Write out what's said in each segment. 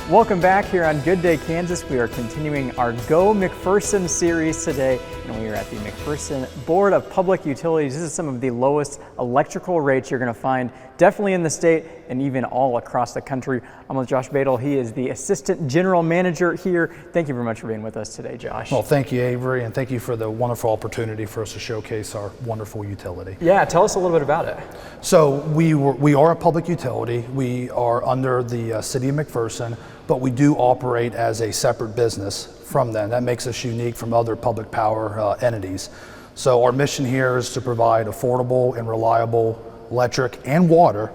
Welcome back here on Good Day Kansas. We are continuing our Go McPherson series today, and we are at the McPherson Board of Public Utilities. This is some of the lowest electrical rates you're going to find definitely in the state and even all across the country. I'm with Josh Bedel. He is the Assistant General Manager here. Thank you very much for being with us today, Josh. Well, thank you, Avery, and thank you for the wonderful opportunity for us to showcase our wonderful utility. Yeah, tell us a little bit about it. So we are a public utility. We are under the City of McPherson, but we do operate as a separate business from them. That makes us unique from other public power entities. So our mission here is to provide affordable and reliable electric and water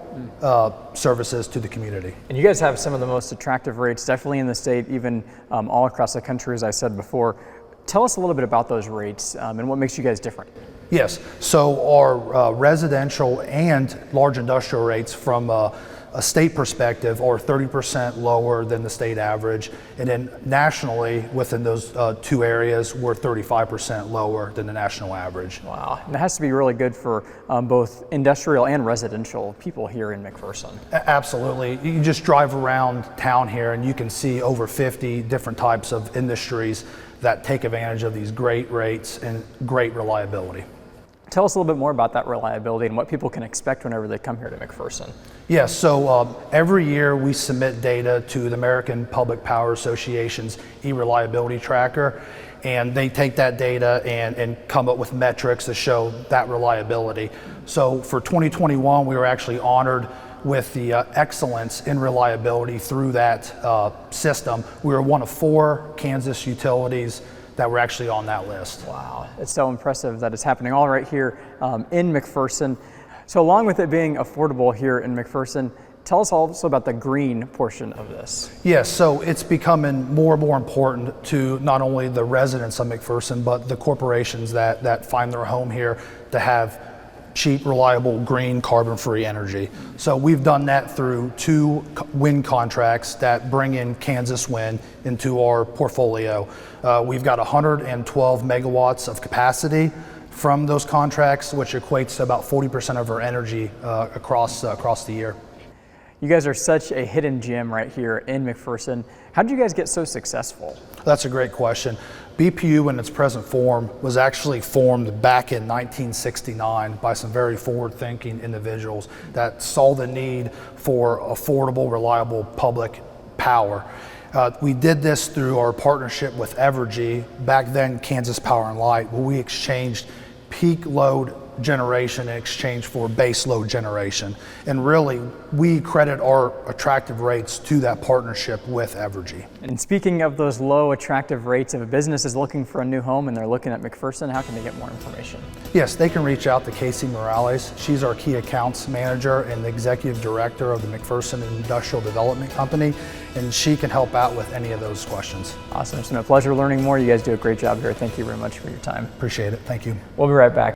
services to the community. And you guys have some of the most attractive rates definitely in the state, even all across the country, as I said before. Tell us a little bit about those rates and what makes you guys different. Yes, so our residential and large industrial rates from a state perspective are 30% lower than the state average, and then nationally within those two areas we're 35% lower than the national average. Wow, and that has to be really good for both industrial and residential people here in McPherson. Absolutely. You just drive around town here and you can see over 50 different types of industries that take advantage of these great rates and great reliability. Tell us a little bit more about that reliability and what people can expect whenever they come here to McPherson. Yes, so every year we submit data to the American Public Power Association's e-reliability tracker, and they take that data and come up with metrics to show that reliability. So for 2021, we were actually honored with the excellence in reliability through that system. We were one of 4 Kansas utilities that were actually on that list. Wow, it's so impressive that it's happening all right here in McPherson. So along with it being affordable here in McPherson, tell us also about the green portion of this. Yes, so it's becoming more and more important to not only the residents of McPherson, but the corporations that find their home here to have cheap, reliable, green, carbon-free energy. So we've done that through 2 wind contracts that bring in Kansas wind into our portfolio. We've got 112 megawatts of capacity from those contracts, which equates to about 40% of our energy across the year. You guys are such a hidden gem right here in McPherson. How did you guys get so successful? That's a great question. BPU in its present form was actually formed back in 1969 by some very forward-thinking individuals that saw the need for affordable, reliable public power. We did this through our partnership with Evergy, back then Kansas Power and Light, where we exchanged peak load generation in exchange for base load generation. And really, we credit our attractive rates to that partnership with Evergy. And speaking of those low attractive rates, if a business is looking for a new home and they're looking at McPherson, how can they get more information? Yes, they can reach out to Casey Morales. She's our key accounts manager and the executive director of the McPherson Industrial Development Company, and she can help out with any of those questions. Awesome. It's been a pleasure learning more. You guys do a great job here. Thank you very much for your time. Appreciate it. Thank you. We'll be right back.